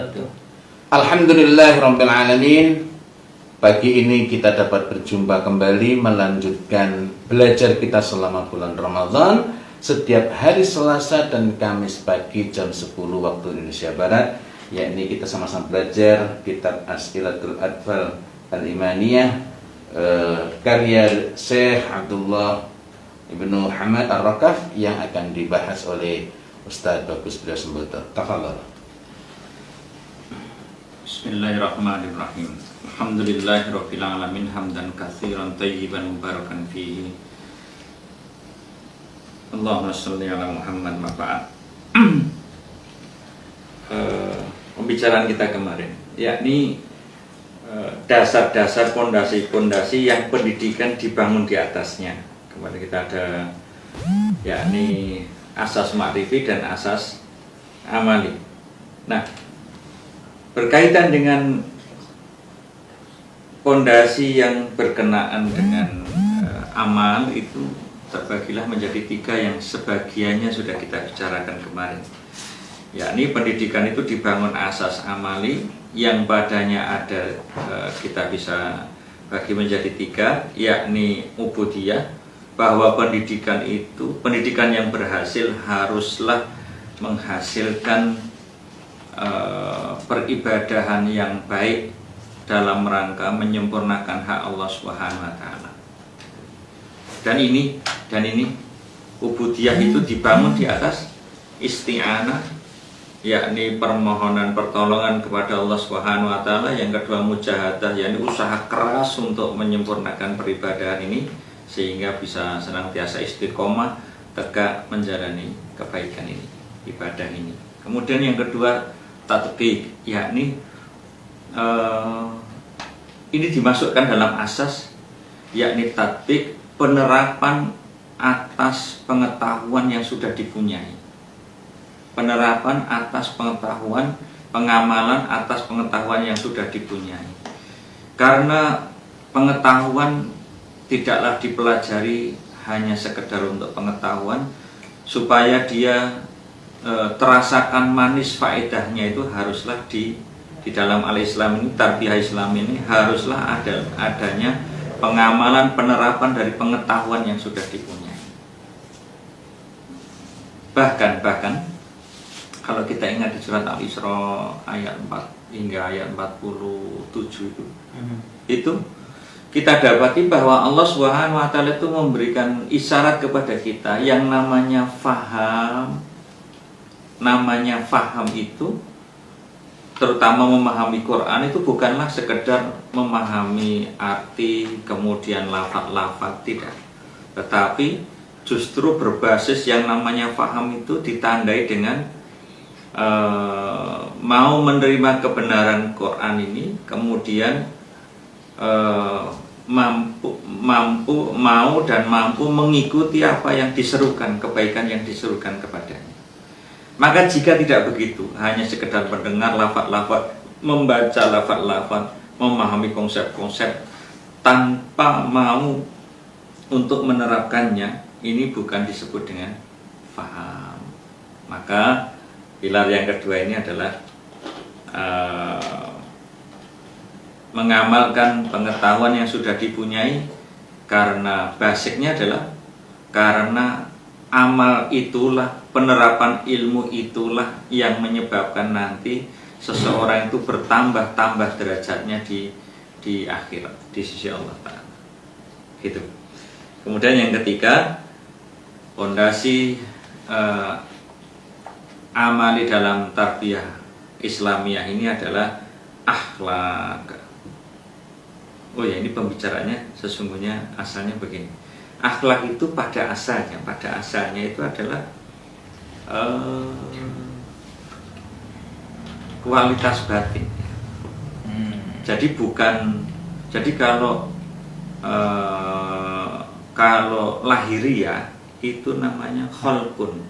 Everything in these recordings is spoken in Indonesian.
wabarakatuh. Alhamdulillahirabbil alamin. Pagi ini kita dapat berjumpa kembali melanjutkan belajar kita selama bulan Ramadan setiap hari Selasa dan Kamis pagi jam 10 waktu Indonesia Barat, yakni kita sama-sama belajar kitab As'ilatul Atfal Al-Imaniyah karya Syekh Abdullah Ibnu Hamad Ar-Rakaf yang akan dibahas oleh Ustaz Bagus Beliau Semboto. Tafadhol. Bismillahirrahmanirrahim. Alhamdulillahirabbil alamin hamdan katsiran thayyiban mubarakan fihi. Allahumma shalli ala Muhammad wa ba'd. Pembicaraan kita kemarin yakni dasar-dasar pondasi-pondasi yang pendidikan dibangun di atasnya. Kemarin kita ada yakni asas ma'rifi dan asas amali. Nah, berkaitan dengan pondasi yang berkenaan dengan amal itu terbagilah menjadi 3 yang sebagiannya sudah kita bicarakan kemarin. Yakni pendidikan itu dibangun asas amali yang padanya ada kita bisa bagi menjadi 3, yakni ubudiyah, bahwa pendidikan yang berhasil haruslah menghasilkan peribadahan yang baik dalam rangka menyempurnakan hak Allah Subhanahu wa taala. Dan ini ubudiyah itu dibangun di atas isti'anah, yakni permohonan pertolongan kepada Allah Subhanahu wa taala. Yang kedua mujahadah, yakni usaha keras untuk menyempurnakan peribadahan ini sehingga bisa senantiasa istiqomah tegak menjalani kebaikan ini, ibadah ini. Kemudian yang kedua tatbiq, yakni ini dimasukkan dalam asas, yakni tatbiq, penerapan atas pengetahuan yang sudah dipunyai. Penerapan atas pengetahuan, pengamalan atas pengetahuan yang sudah dipunyai. Karena pengetahuan tidaklah dipelajari hanya sekedar untuk pengetahuan, supaya dia terasakan manis faedahnya itu haruslah di dalam al-Islam ini, tarbiyah Islam ini haruslah adanya pengamalan, penerapan dari pengetahuan yang sudah dipunyai. Bahkan kalau kita ingat di surat Al-Isra ayat 4 hingga ayat 47 itu kita dapati bahwa Allah Subhanahu wa taala itu memberikan isyarat kepada kita yang namanya faham. Namanya faham itu, terutama memahami Quran, itu bukanlah sekedar memahami arti kemudian lafaz-lafaz, tidak. Tetapi justru berbasis yang namanya faham itu ditandai dengan mau menerima kebenaran Quran ini, kemudian mampu mengikuti apa yang diserukan, kebaikan yang diserukan kepadanya. Maka jika tidak begitu, hanya sekedar mendengar lafaz-lafaz, membaca lafaz-lafaz, memahami konsep-konsep tanpa mau untuk menerapkannya, ini bukan disebut dengan faham. Maka pilar yang kedua ini adalah mengamalkan pengetahuan yang sudah dipunyai, karena basicnya adalah karena amal itulah, penerapan ilmu itulah yang menyebabkan nanti seseorang itu bertambah-tambah derajatnya di akhirat, di sisi Allah Ta'ala. Gitu. Kemudian yang ketiga, fondasi amali dalam tarbiyah Islamiyah ini adalah akhlak. Oh ya, ini pembicaraannya sesungguhnya asalnya begini. Akhlak itu pada asalnya itu adalah kualitas batin. Jadi kalau lahiriah itu namanya kholqun.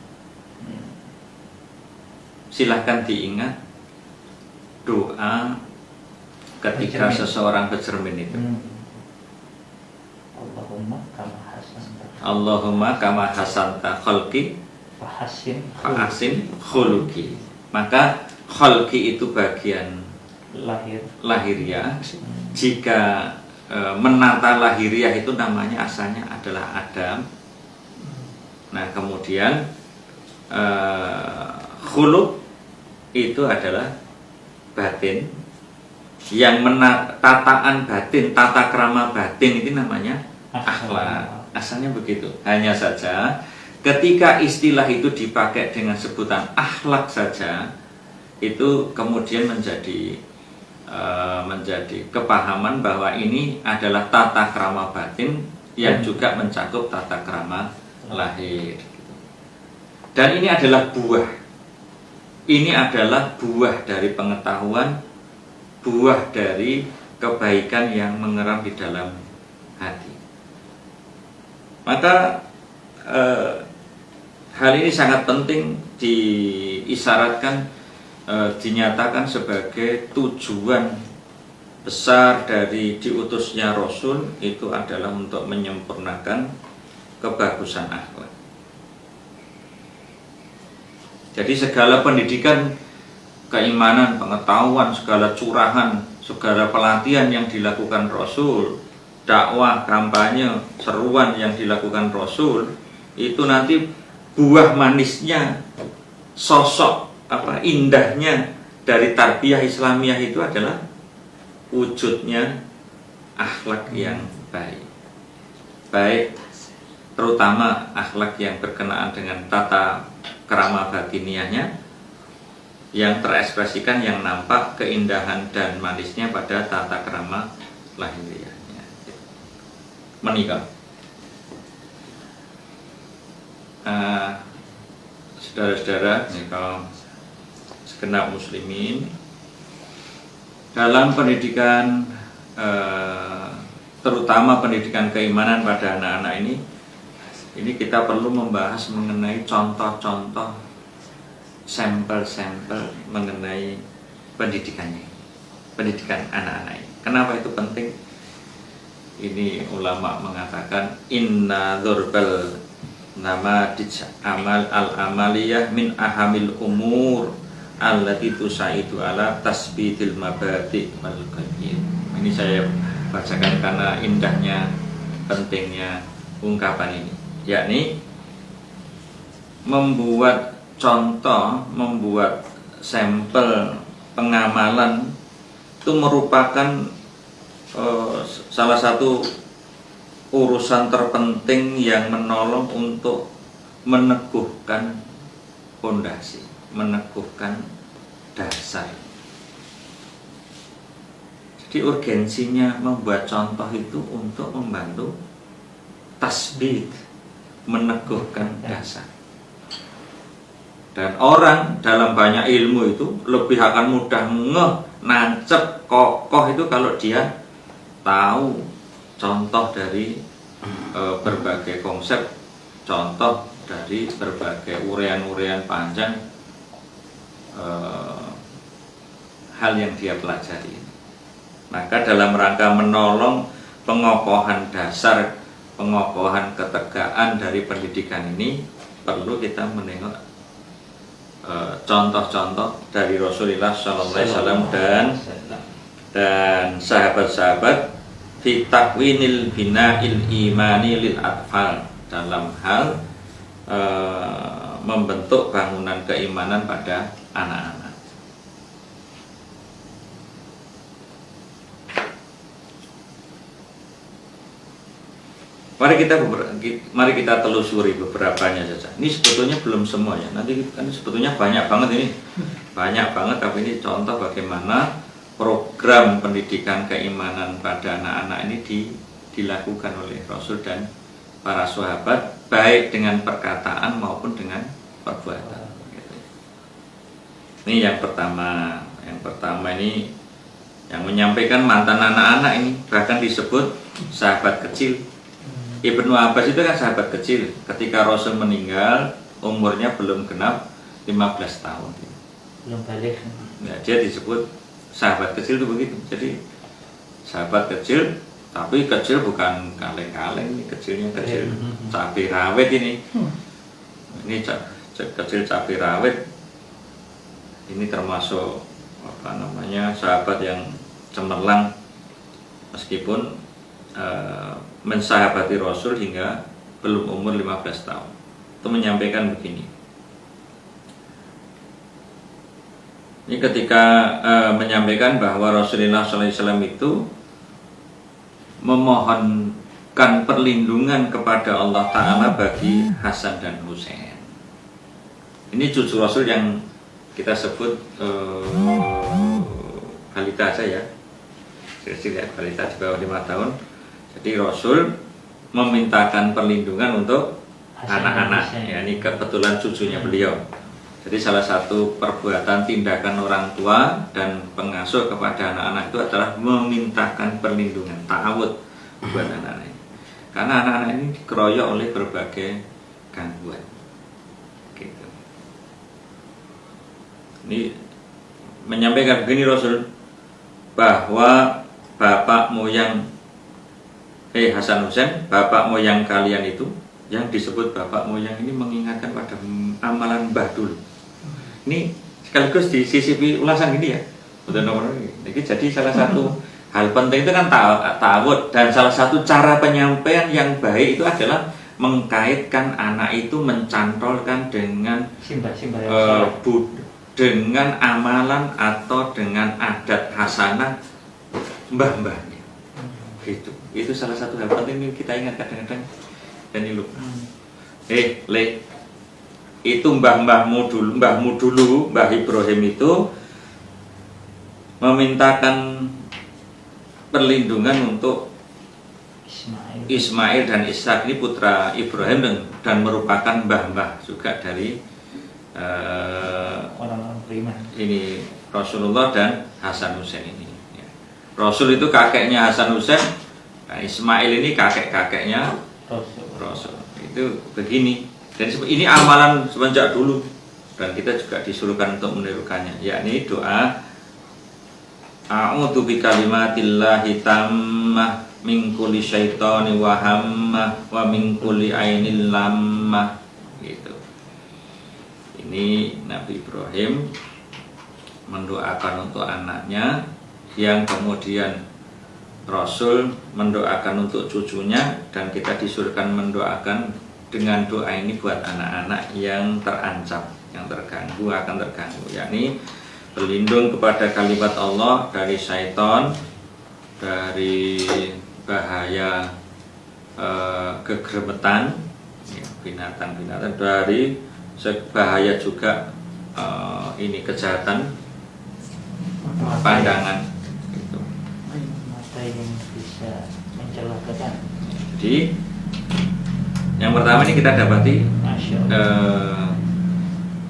Silahkan diingat doa ketika seseorang bercermin itu. Allahumma kama hasanta khalqi fa ahsin khuluqi. Maka khalqi itu bagian lahiriah. Jika menata lahiriah itu namanya asalnya adalah Adam. Nah kemudian khuluq itu adalah batin. Yang tataan batin, tata krama batin itu namanya akhlak. Asalnya begitu. Hanya saja ketika istilah itu dipakai dengan sebutan akhlak saja, itu kemudian menjadi kepahaman bahwa ini adalah tata krama batin yang juga mencakup tata krama lahir. Dan ini adalah buah. Ini adalah buah dari pengetahuan, buah dari kebaikan yang mengeram di dalam hati. Maka hal ini sangat penting diisyaratkan, dinyatakan sebagai tujuan besar dari diutusnya Rasul itu adalah untuk menyempurnakan kebagusan akhlak. Jadi segala pendidikan, keimanan, pengetahuan, segala curahan, segala pelatihan yang dilakukan Rasul, dakwah, kampanye, seruan yang dilakukan Rasul, itu nanti buah manisnya, sosok indahnya dari tarbiyah Islamiyah itu adalah wujudnya akhlak yang baik. Baik, terutama akhlak yang berkenaan dengan tata krama batiniahnya, yang terekspresikan, yang nampak keindahan dan manisnya pada tata krama lahiriahnya. Menikah. Saudara-saudara, kalau segenap muslimin dalam pendidikan, terutama pendidikan keimanan pada anak-anak ini kita perlu membahas mengenai contoh-contoh, sampel-sampel mengenai pendidikannya, pendidikan anak-anak ini. Kenapa itu penting? Ini ulama mengatakan inna dhurbal namadij amal al-amaliyah min ahamil umur allati tusaidu ala tasbitil mabadi wal qayyim. Ini saya bacakan karena indahnya, pentingnya ungkapan ini, yakni membuat contoh, membuat sampel pengamalan itu merupakan salah satu urusan terpenting yang menolong untuk meneguhkan fondasi, meneguhkan dasar. Jadi urgensinya membuat contoh itu untuk membantu tasbih, meneguhkan dasar. Dan orang dalam banyak ilmu itu lebih akan mudah nancep, kokoh itu kalau dia tahu contoh dari berbagai konsep, contoh dari berbagai urean-urean panjang hal yang dia pelajari. Maka dalam rangka menolong pengokohan dasar, pengokohan ketegaan dari pendidikan ini, perlu kita menengok contoh-contoh dari Rasulullah SAW dan sahabat-sahabat fi takwinil bina'il imani lil atfal, dalam hal membentuk bangunan keimanan pada anak-anak. Mari kita telusuri beberapanya saja. Ini sebetulnya belum semuanya. Nanti kan sebetulnya banyak banget ini. Banyak banget, tapi ini contoh bagaimana program pendidikan keimanan pada anak-anak ini dilakukan oleh Rasul dan para sahabat, baik dengan perkataan maupun dengan perbuatan. Ini yang pertama. Yang pertama ini yang menyampaikan mantan anak-anak ini, bahkan disebut sahabat kecil. Ibnu Abbas itu kan sahabat kecil. Ketika Rasul meninggal, umurnya belum genap 15 tahun. Belum balik. Ya, dia disebut sahabat kecil itu begitu. Jadi sahabat kecil, tapi kecil bukan kaleng-kaleng, ini kecilnya kecil cabai rawit ini. Ini kecil cabai rawit. Ini termasuk apa namanya sahabat yang cemerlang meskipun mensahabati Rasul hingga belum umur 15 tahun. Itu menyampaikan begini. Ini ketika menyampaikan bahwa Rasulullah SAW itu memohonkan perlindungan kepada Allah Ta'ala bagi Hasan dan Husain. Ini cucu Rasul yang kita sebut balita saja ya. Lihat balita di bawah 5 tahun. Jadi Rasul memintakan perlindungan untuk anak-anak. Ya, ini kebetulan cucunya beliau. Jadi salah satu perbuatan tindakan orang tua dan pengasuh kepada anak-anak itu adalah memintakan perlindungan, ta'awud buat anak-anak ini. Karena anak-anak ini dikeroyok oleh berbagai gangguan. Gitu. Ini menyampaikan begini Rasul, bahwa bapak moyang Hasan Husain, bapak moyang kalian itu, yang disebut bapak moyang ini mengingatkan pada amalan mbah dulu. Ini sekaligus disisipi ulasan gini ya. Jadi salah satu hal penting itu kan ta'awud, dan salah satu cara penyampaian yang baik itu adalah mengkaitkan anak itu, mencantolkan dengan dengan amalan atau dengan adat hasanah mbah-mbahnya. Gitu. Itu salah satu hal penting yang kita ingat kadang-kadang dan ini lupa. Itu mbahmu dulu, Mbah Ibrahim itu memintakan perlindungan untuk Ismail dan Ishak, ini putra Ibrahim dan merupakan mbah-mbah juga dari orang-orang beriman. Ini Rasulullah dan Hasan Husain ini. Ya. Rasul itu kakeknya Hasan Husain, nah Ismail ini kakek-kakeknya Rasul. Itu begini. Dan ini amalan semenjak dulu, dan kita juga disuruhkan untuk menirukannya, yakni doa a'udzu bikalimatillahi tammah min kulli syaitani wa hammah wa min kulli ainil lammah. Gitu. Ini Nabi Ibrahim mendoakan untuk anaknya, yang kemudian Rasul mendoakan untuk cucunya, dan kita disuruhkan mendoakan dengan doa ini buat anak-anak yang terancam, yang terganggu, akan terganggu, yakni berlindung kepada kalimat Allah dari syaitan, dari bahaya kegermetan, ya, binatang-binatang, dari bahaya juga ini kejahatan pandangan, gitu. Mata yang bisa mencelakakan. Jadi yang pertama ini kita dapati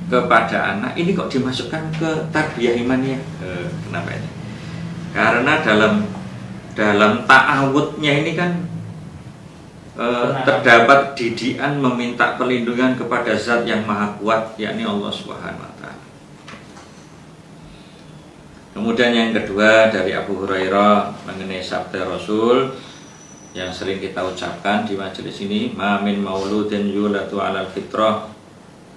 kepada anak ini kok dimasukkan ke tarbiyah imaniyah. Kenapa ini? Karena dalam ta'awudnya ini kan terdapat didikan meminta perlindungan kepada zat yang maha kuat, yakni Allah Subhanahu wa ta'ala. Kemudian yang kedua dari Abu Hurairah mengenai sabda Rasul yang sering kita ucapkan di majelis ini, ma min mauludin yuladu 'alal fitrah,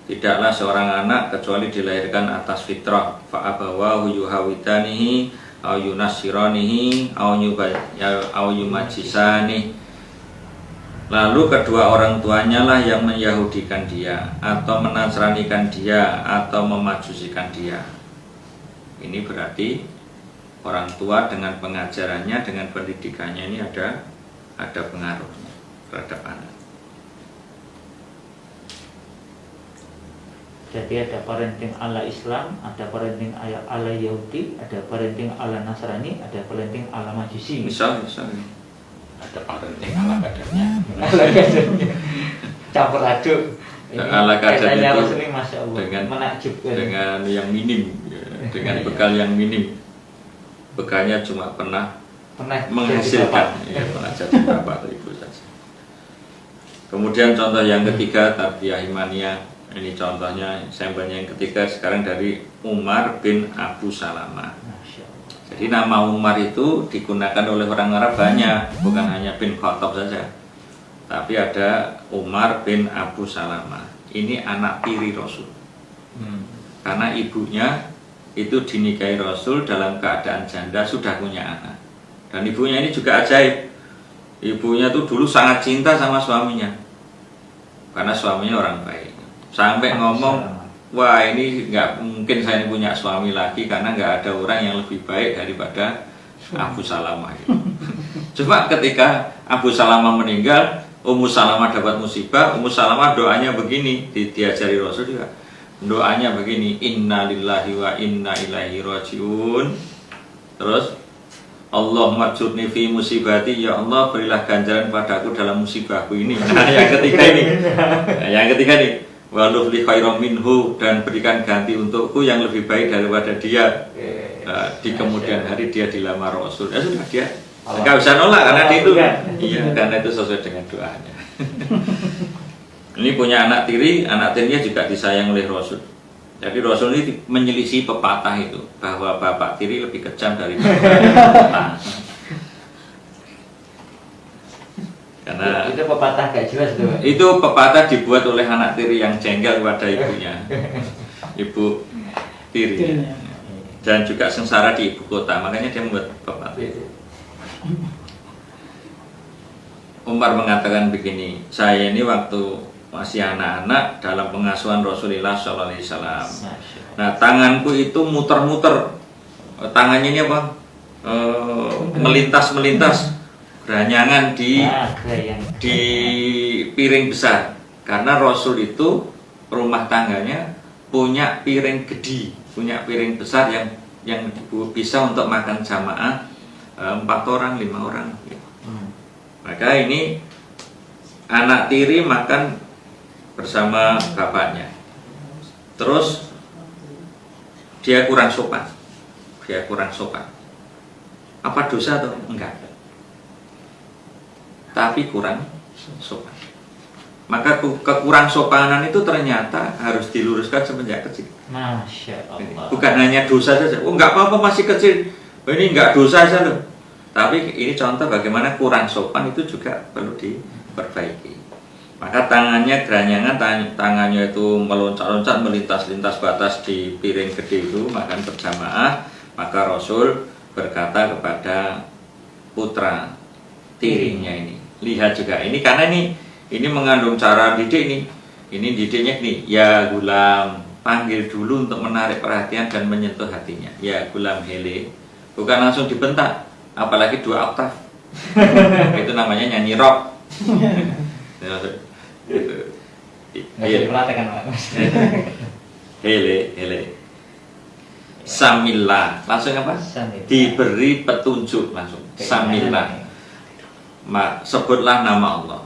tidaklah seorang anak kecuali dilahirkan atas fitrah, fa abawahu yuhawidanihi au yunassiranihi au yumajisani, lalu kedua orang tuanya lah yang menyahudikan dia atau menasranikan dia atau memajusikan dia. Ini berarti orang tua dengan pengajarannya, dengan pendidikannya ini ada pengaruhnya terhadap anak. Jadi ada parenting ala Islam, ada parenting ala Yahudi, ada parenting ala Nasrani, ada parenting ala Majusi. Misal ada parenting ala kadarnya. Ala kadarnya. Campur aduk. Ala kadar itu Masya Allah, dengan menakjubkan. Dengan yang minim, ya, dengan bekal yang minim. Bekalnya cuma pernah menghasilkan, ya, pernah jadi bapak atau ibu saja. Kemudian contoh yang ketiga tarbiyah imaniyah. Ini contohnya, sampelnya yang ketiga sekarang dari Umar bin Abu Salamah. Jadi nama Umar itu digunakan oleh orang Arab banyak, bukan hanya bin Khattab saja, tapi ada Umar bin Abu Salamah. Ini anak tiri Rasul. Karena ibunya itu dinikahi Rasul dalam keadaan janda sudah punya anak. Dan ibunya ini juga ajaib. Ibunya tuh dulu sangat cinta sama suaminya. Karena suaminya orang baik. Sampai ngomong, wah ini nggak mungkin saya ini punya suami lagi karena nggak ada orang yang lebih baik daripada Abu Salamah. Cuma ketika Abu Salamah meninggal, Ummu Salamah dapat musibah. Ummu Salamah doanya begini, diajari Rasul juga. Doanya begini, inna lillahi wa inna ilaihi rajiun. Terus Allahumma jurni fi musibati, ya Allah berilah ganjaran padaku dalam musibahku ini. Nah, yang ketiga ini. Nah, yang ketiga nih, walufli khairam minhu, dan berikan ganti untukku yang lebih baik daripada dia. Di kemudian hari dia dilamar Rasul. Ya sudah, dia nggak bisa nolak karena dia itu, iya, karena itu sesuai dengan doanya. Ini punya anak tirinya juga disayang oleh Rasul. Jadi Rasul ini menyelisih pepatah itu bahwa bapak tiri lebih kejam dari bapak. Karena itu pepatah gak jelas tuh. Itu pepatah dibuat oleh anak tiri yang jengkel pada ibunya, ibu tirinya, dan juga sengsara di ibu kota. Makanya dia membuat pepatah. Umar mengatakan begini, saya ini waktu masih anak-anak dalam pengasuhan Rasulullah SAW. Nah, tanganku itu muter-muter, tangannya ini apa? Melintas-melintas, beranyangan di piring besar. Karena Rasul itu rumah tangganya punya piring gede, punya piring besar yang bisa untuk makan jamaah 4 orang, 5 orang. Maka ini anak tiri makan bersama bapaknya. Terus dia kurang sopan. Apa dosa atau enggak? Tapi kurang sopan. Maka kekurang sopanan itu ternyata harus diluruskan semenjak kecil. Masya Allah. Bukan hanya dosa saja. Oh, enggak apa-apa masih kecil. Ini enggak dosa saja loh. Tapi ini contoh bagaimana kurang sopan itu juga perlu diperbaiki. Maka tangannya geranyangan, tangannya itu meloncat-loncat, melintas-lintas batas di piring gede itu makan berjamaah. Maka Rasul berkata kepada putra tirinya ini, lihat juga ini, karena ini mengandung cara didik ini. Ini didiknya nih, ya gulam, panggil dulu untuk menarik perhatian dan menyentuh hatinya. Ya gulam hele, bukan langsung dibentak. Apalagi 2 oktav. Itu namanya nyanyi rock. Hele. Samillah. Langsung apa? Diberi petunjuk langsung. Samillah. Sebutlah nama Allah.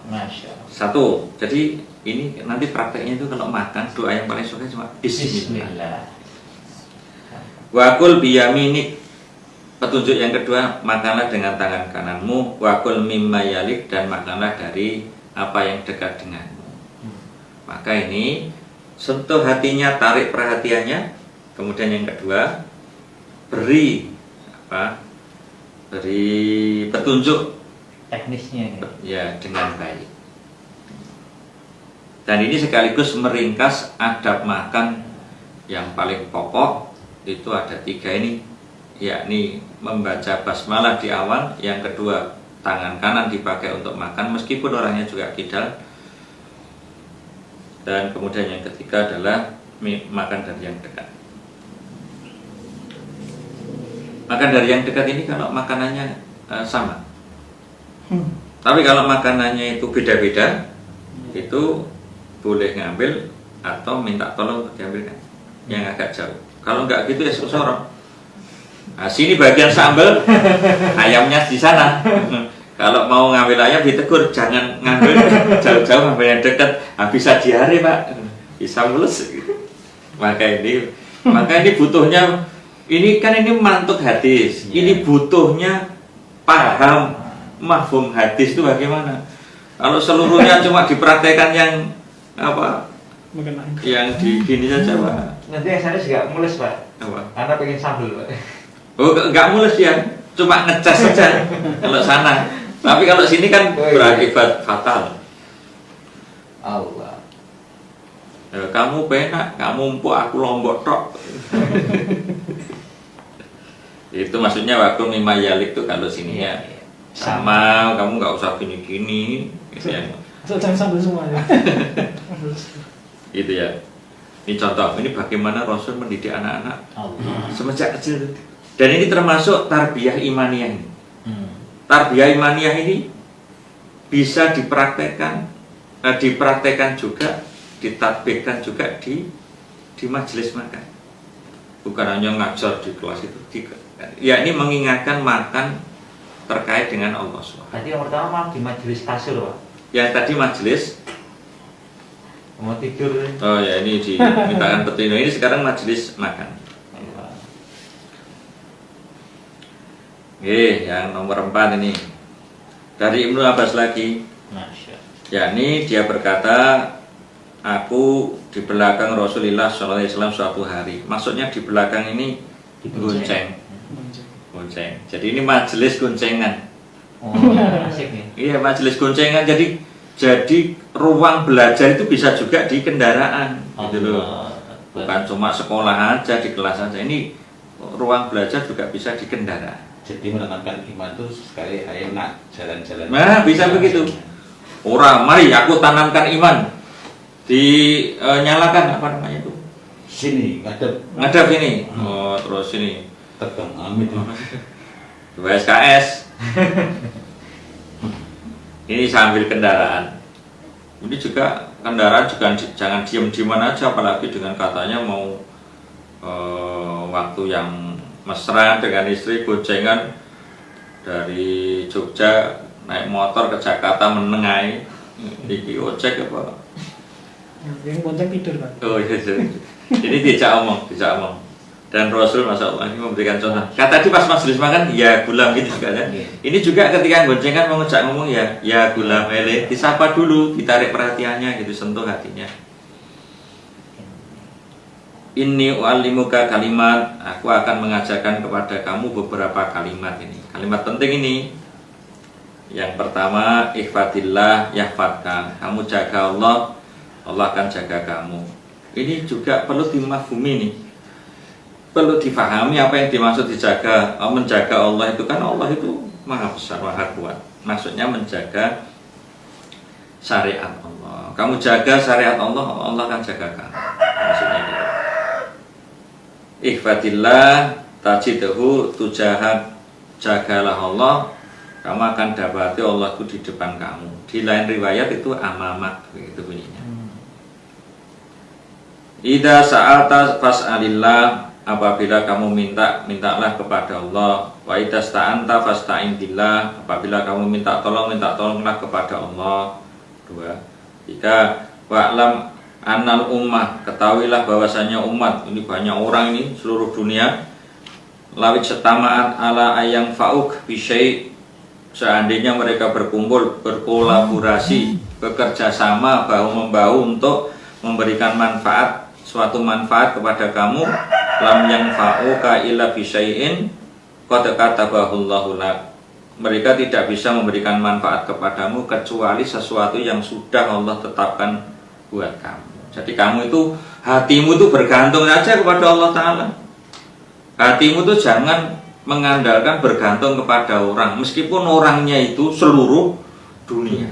Satu. Jadi ini nanti prakteknya itu kalau makan doa yang paling suka cuma Bismillah. Wakul biyaminik. Petunjuk yang kedua, makanlah dengan tangan kananmu, wakul mimma yalik, dan makanlah dari apa yang dekat denganmu. Maka ini sentuh hatinya, tarik perhatiannya. Kemudian yang kedua, beri petunjuk teknisnya ya dengan baik. Dan ini sekaligus meringkas adab makan yang paling pokok. Itu ada 3 ini, yakni membaca basmalah di awal, yang kedua tangan kanan dipakai untuk makan meskipun orangnya juga kidal, dan kemudian yang ketiga adalah makan dari yang dekat. Makan dari yang dekat ini kalau makanannya sama, tapi kalau makanannya itu beda-beda, itu boleh ngambil atau minta tolong untuk diambilkan yang agak jauh. Kalau enggak gitu ya sorong. Nah, sini bagian sambal, ayamnya di sana. Kalau mau ngambil ayam ditegur, jangan ngambil jauh-jauh, ngambil yang dekat. Bisa diare pak, bisa mulus. Maka ini butuhnya, ini kan ini mantuk hadis. Ini butuhnya paham mafhum hadis itu bagaimana. Kalau seluruhnya cuma dipraktekkan yang apa? Yang di gini saja pak. Nanti yang sana juga mulus pak. Apa? Karena pengen sambal pak. Oh, enggak mulus ya, cuma ngecas saja kalau sana. Tapi kalau sini kan berakibat fatal. Allah. Kamu penak, kamu empuk, aku lombok tok. Itu maksudnya waktu mimma yalik tuh kalau sininya Iya. sama, kamu nggak usah gini-gini gitu ya. Jangan sambil semua ya. Gitu ya. Ini contoh, ini bagaimana Rasul mendidik anak-anak Allah. semenjak kecil. Dan ini termasuk tarbiyah imaniyah ini. Tarbiyah imaniyah ini bisa dipraktekkan juga, ditatbikkan juga di majelis makan. Bukan hanya ngajar di kelas itu, ya ini mengingatkan makan terkait dengan Allah SWT. Tadi yang pertama di majelis kasur, Pak. Yang tadi majelis, Mau tidur. oh ya ini dimintakan petunjuk. Ini sekarang majelis makan. Oke, yang nomor 4 ini dari Ibnu Abbas lagi. Masya. Yakni dia berkata, aku di belakang Rasulullah SAW suatu hari. Maksudnya di belakang ini gonceng. Jadi ini majelis goncengan. Oh, asik nih. Iya, majelis goncengan. Jadi ruang belajar itu bisa juga di kendaraan, gitu loh. Bukan cuma sekolah aja, di kelas aja. Ini ruang belajar juga bisa di kendaraan. Jadi menanamkan iman itu sekali ayo nak jalan-jalan. Nah, bisa begitu. Orang, mari aku tanamkan iman. Dinyalakan apa namanya itu? Sini Ngadap ini. Oh, terus sini. tegang amit. SKS. Ini sambil kendaraan. Ini juga kendaraan juga jangan diem-dieman aja, apalagi dengan katanya mau waktu yang mesra dengan istri, goncengan dari Jogja naik motor ke Jakarta menengai. Iki ojek apa? Yang bonceng tidur, Pak. Oh iya, ini dijak omong. Dan Rasul Masya Allah ini memberikan contoh. Kata tadi pas majelis makan, ya gulam gitu juga ya. Ini juga ketika goncengan mengejak ngomong ya gulam ele, disapa dulu, ditarik perhatiannya gitu, sentuh hatinya. Inni u'allimuka kalimat, aku akan mengajarkan kepada kamu beberapa kalimat ini. Kalimat penting ini. Yang pertama, ihfadillah yahfadka. Kamu jaga Allah, Allah akan jaga kamu. Ini juga perlu dimafhumi nih. Perlu difahami apa yang dimaksud dijaga. Menjaga Allah itu kan Allah itu maha besar, maha kuat. Maksudnya menjaga syariat Allah. Kamu jaga syariat Allah, Allah akan jaga kamu. Maksudnya gitu. Ihfadillah tajidahu tujahat, jagalah Allah, kamu akan dapati Allah itu di depan kamu. Di lain riwayat itu amamak, begitu bunyinya. Idza sa'alta fas'alillah, apabila kamu mintalah kepada Allah. Wa idza sta'anta fasta'in billah, apabila kamu minta tolonglah kepada Allah. 2. 3. Wa'lam annal ummah, ketahuilah bahwasanya umat ini banyak orang ini seluruh dunia. Lawit setama'at ala ayang fa'uk bisyai, seandainya mereka berkumpul, berkolaborasi, bekerja sama bahu-membahu untuk memberikan manfaat, suatu manfaat kepada kamu, lam yang fa'uka illa bisyai'in qad katabahullahu lak, mereka tidak bisa memberikan manfaat kepadamu kecuali sesuatu yang sudah Allah tetapkan buat kamu. Jadi kamu itu, hatimu itu bergantung saja kepada Allah Ta'ala. Hatimu itu jangan mengandalkan bergantung kepada orang, meskipun orangnya itu seluruh dunia.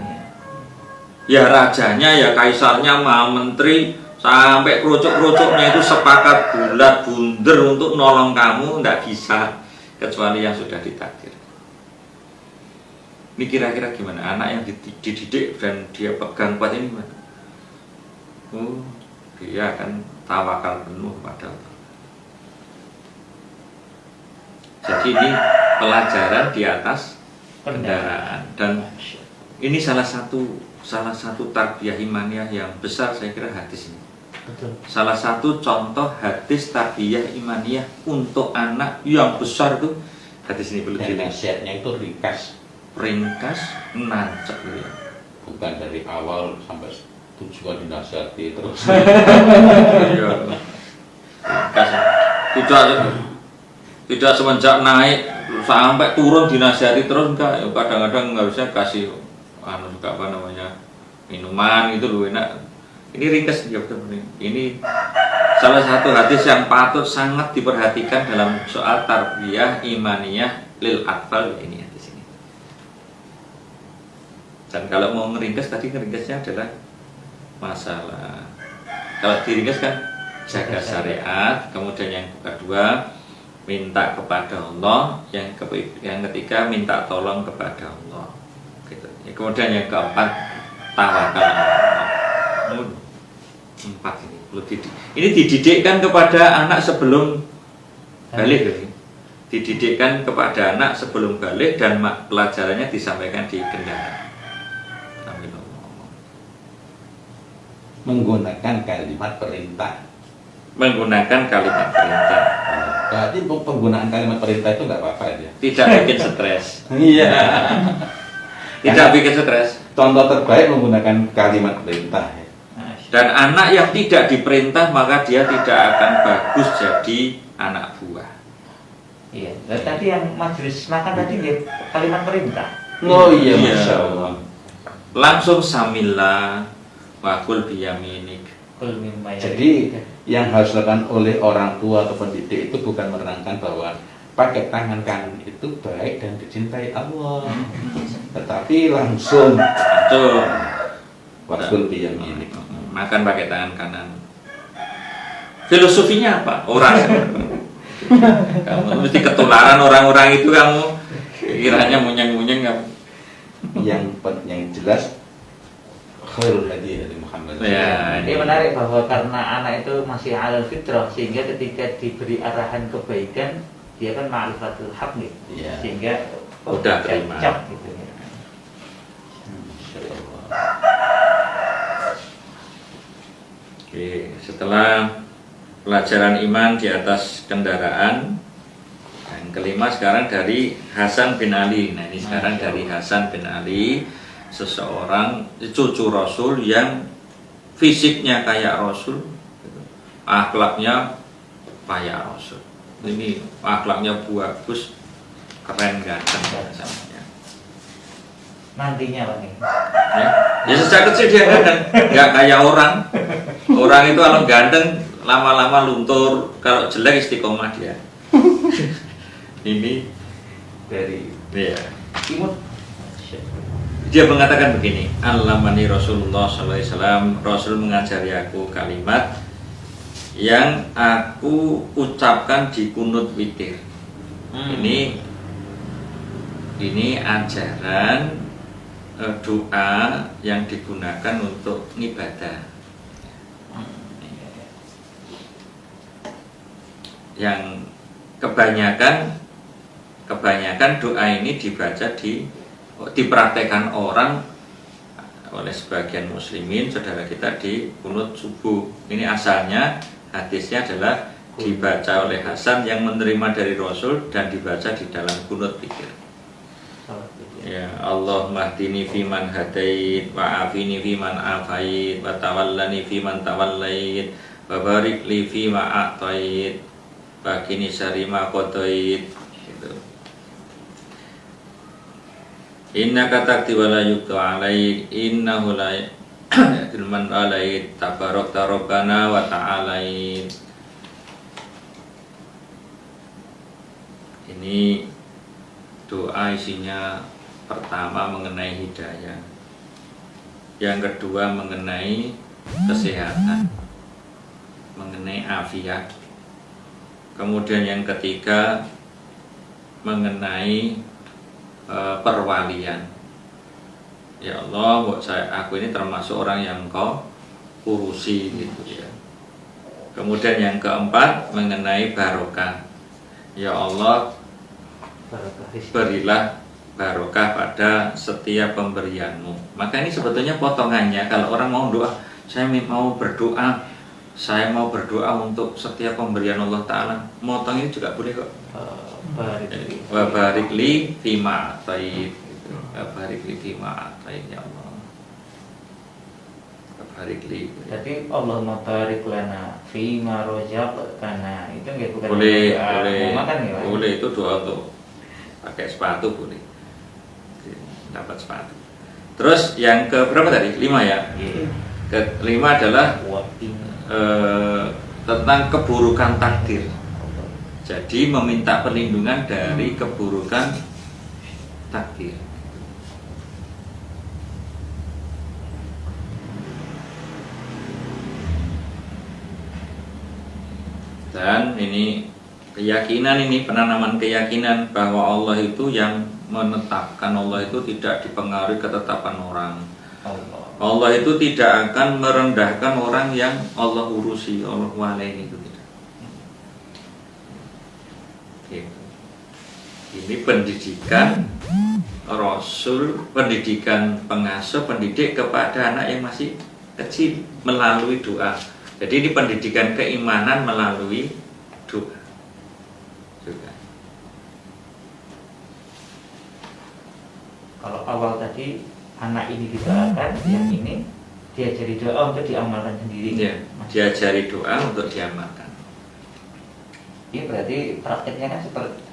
Ya rajanya, ya kaisarnya, ma menteri, sampai kerucuk-kerucuknya itu sepakat bulat bunder untuk nolong kamu, tidak bisa kecuali yang sudah ditakdir. Ini kira-kira gimana anak yang dididik dan dia pegang kuat ini gimana? Oh, dia akan tawakal penuh pada Allah. Jadi ini pelajaran di atas kendaraan, dan ini salah satu tarbiyah imaniyah yang besar, saya kira hadis ini. Betul. Salah satu contoh hadis tarbiyah imaniyah untuk anak yang besar tuh hadis ini perlu Dan dilihat. nasihatnya itu Ringkas, nancep ya. bukan dari awal sampai tujuan dinasihati terus. Iya. Ringkas. Tidak semenjak naik sampai turun dinasihati terus, enggak. Ya, kadang-kadang nggak bisa kasih juga apa namanya minuman gitu loh, enak. Ini ringkas ya betul. Ini salah satu hadis yang patut sangat diperhatikan dalam soal tarbiyah imaniyah lil atfal ini hadis ini. Dan kalau mau ngeringkas tadi ngeringkasnya adalah masalah. Kalau diringkas kan jaga syariat, kemudian yang kedua minta kepada Allah, yang ketiga minta tolong kepada Allah. Gitu. Kemudian yang keempat tawakal Allah. 4 ini perlu dididik. Ini dididikkan kepada anak sebelum balik. Dididikkan kepada anak sebelum balik dan pelajarannya disampaikan di kendaraan. Menggunakan kalimat perintah. Menggunakan kalimat perintah. Berarti penggunaan kalimat perintah itu nggak apa-apa ya? Tidak bikin stres. Iya. Tidak bikin stres. Contoh terbaik menggunakan kalimat perintah. Dan anak yang tidak diperintah maka dia tidak akan bagus jadi anak buah. Iya. Dan tadi yang majelis makan tadi ya kalimat perintah. Oh iya, Masya Allah. Langsung samillah wakul biyaminik. Jadi yang harus dilakukan oleh orang tua atau pendidik itu bukan menerangkan bahwa pakai tangan kanan itu baik dan dicintai Allah, tetapi langsung wakul biyaminik. Makan pakai tangan kanan. Filosofinya apa? Orang. Kamu mesti ketularan orang-orang itu, kamu kiranya munyeng-munyeng kamu. Yang jelas khairul hadi dari Muhammad. Ya, ini menarik bahwa karena anak itu masih alal fitrah, sehingga ketika diberi arahan kebaikan dia kan ma'rifatul haq nih. Ya. Sehingga udah terima. Gitu, ya. Oke, setelah pelajaran iman di atas kendaraan, yang kelima sekarang dari Hasan bin Ali. Nah ini sekarang dari Hasan bin Ali, seseorang cucu Rasul yang fisiknya kayak Rasul, akhlaknya kayak Rasul. Ini akhlaknya bagus, keren, ganteng samanya. Nantinya Pak nih. Ya sejak kecil dia ganteng, nggak kayak orang. Orang itu kalau ganteng lama-lama luntur, kalau jelek istiqomah dia. Ini Dari ya. imut. Dia mengatakan begini, Allamani Rasulullah SAW, Rasul mengajari aku kalimat yang aku ucapkan di kunut witir. Ini ajaran doa yang digunakan untuk ibadah. Yang kebanyakan doa ini dipraktekkan orang oleh sebagian muslimin saudara kita di kunut subuh. Ini asalnya hadisnya adalah dibaca oleh Hasan yang menerima dari Rasul dan dibaca di dalam kunut pikir. Ya Allah mahdini fiman hadait wa afini fiman afait wa tawallani fiman tawallait wa barik li fima a'tait wa qini syarri ma qadait. Gitu. Innaka taqdi wa la yuqda 'alaik innahu la yaqdiman 'alaik tabarakta rabbana wa ta'alait. Ini doa isinya pertama mengenai hidayah, yang kedua mengenai kesehatan, mengenai afiat, kemudian yang ketiga mengenai perwalian. Ya Allah, aku ini termasuk orang yang Engkau urusi gitu ya. Kemudian yang keempat mengenai barokah. Ya Allah, berilah barokah pada setiap pemberianmu. Maka ini sebetulnya potongannya. Kalau orang mau doa, saya mau berdoa, saya mau berdoa untuk setiap pemberian Allah Ta'ala, motong ini juga boleh kok. Wa barik li fima a'tait. Wa barik li fima a'tait ya Allah. Wa barik li. Jadi Allahumma barik lana fima razaqtana. Itu enggak bukan boleh, doa boleh. makan ya, Pak? Boleh, itu doa untuk pakai sepatu boleh. Dapat sepatu. Terus yang ke berapa tadi? 5 ya. Kelima adalah tentang keburukan takdir. Jadi meminta perlindungan dari keburukan takdir. Dan ini keyakinan, ini penanaman keyakinan bahwa Allah itu yang menetapkan, Allah itu tidak dipengaruhi ketetapan orang. Allah itu tidak akan merendahkan orang yang Allah urusi, Allah walain itu tidak. Ini pendidikan Rasul, pendidikan pengasuh, pendidik kepada anak yang masih kecil melalui doa. Jadi ini pendidikan keimanan melalui doa juga. Kalau awal tadi anak ini didoakan, yang ini diajari doa untuk diamalkan sendiri. Ya, diajari doa untuk diamalkan. Ini berarti prakteknya kan seperti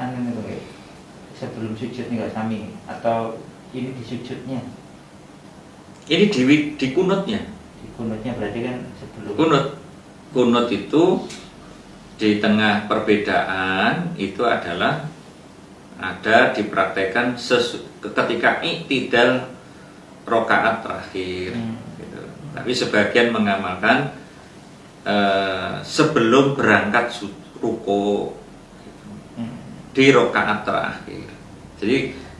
sebelum sujud nih Kak Sami, atau ini di sujudnya? Ini di kunutnya. Di kunutnya berarti kan sebelum Kunut itu di tengah perbedaan itu adalah ada dipraktekkan ketika iktidal rokaat terakhir gitu. Tapi sebagian mengamalkan sebelum berangkat ruko gitu, di rokaat terakhir. Jadi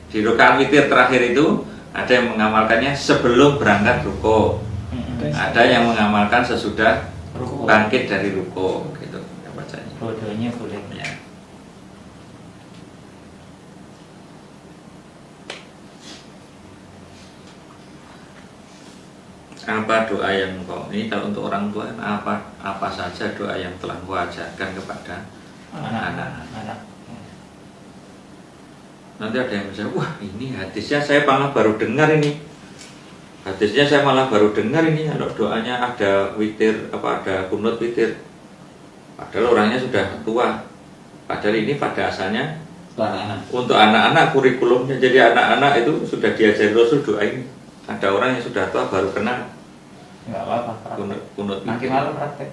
di rokaat witir terakhir itu ada yang mengamalkannya sebelum berangkat ruko, ada yang mengamalkan sesudah bangkit dari ruko gitu ya bacanya. Dua-duanya boleh. Ya. Apa doa yang ini kalau untuk orang tua apa saja doa yang telah Engkau ajarkan kepada anak-anak. Nanti ada yang bisa, wah ini hadisnya saya malah baru dengar ini. Hadisnya saya malah baru dengar ini, kalau doanya ada witir, ada kunut witir. Padahal orangnya sudah tua. Padahal ini pada asalnya untuk anak-anak kurikulumnya. Jadi anak-anak itu sudah diajari Rasul doa ini. Ada orang yang sudah tua baru kenal. Enggak apa-apa. Kunut nanti witir. malam praktek.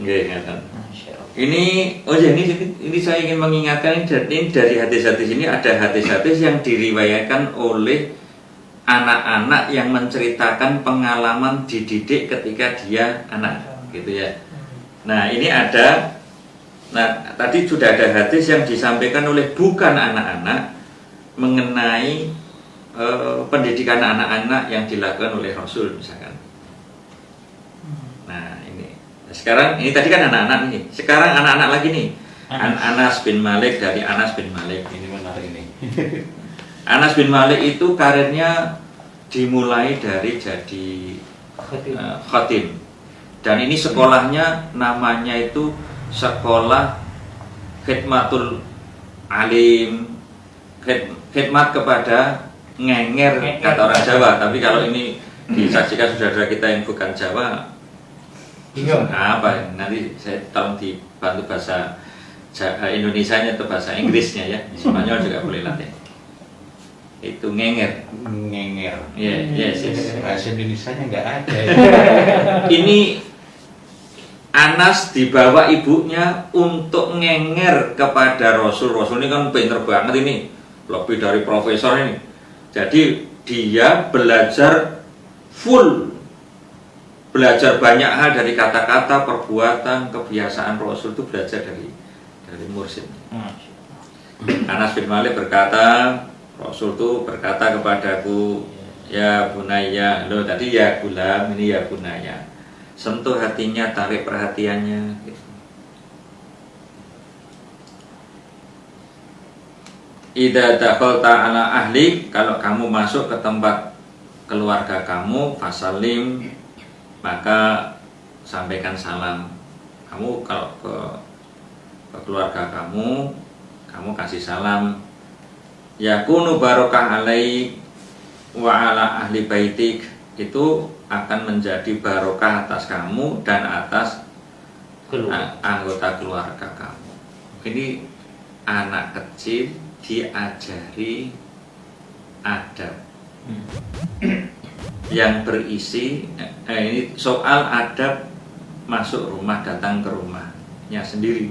Ini ini saya ingin mengingatkan ini dari hadis-hadis ini, ada hadis-hadis yang diriwayatkan oleh anak-anak yang menceritakan pengalaman dididik ketika dia anak gitu ya. Nah, ini ada tadi sudah ada hadis yang disampaikan oleh bukan anak-anak mengenai pendidikan anak-anak yang dilakukan oleh Rasul misalkan. Nah, sekarang ini tadi kan anak-anak nih. Sekarang anak-anak lagi nih. Anas bin Malik, dari Anas bin Malik. Ini menarik ini. Anas bin Malik itu karirnya dimulai dari jadi khatim. Dan ini sekolahnya namanya itu sekolah khidmatul alim, khidmat kepada ngenger kata orang Jawa. Tapi kalau ini disaksikan saudara kita yang bukan Jawa, apa nanti saya tolong dibantu bahasa Indonesianya atau bahasa Inggrisnya ya, Spanyol juga boleh latih. Itu ngenger. Yes. Bahasa Indonesianya nggak ada. Ini Anas dibawa ibunya untuk ngenger kepada Rasul. Rasul ini kan pinter banget ini, lebih dari profesor ini. Jadi dia belajar full. Belajar banyak hal dari kata-kata, perbuatan, kebiasaan Rasul itu belajar dari mursyid. Anas bin Malik berkata, Rasul itu berkata kepadaku, ya bunaya, loh tadi ya gulam, ini ya bunaya. Sentuh hatinya, tarik perhatiannya. Gitu. Idza dakhalta ala ahli, kalau kamu masuk ke tempat keluarga kamu, fasalim, maka sampaikan salam. Kamu kalau ke keluarga kamu kasih salam. Yakunu barokah alaik wa ala ahli baitik, itu akan menjadi barokah atas kamu dan atas anggota keluarga kamu. Ini anak kecil diajari adab yang berisi ini soal adab masuk rumah, datang ke rumahnya sendiri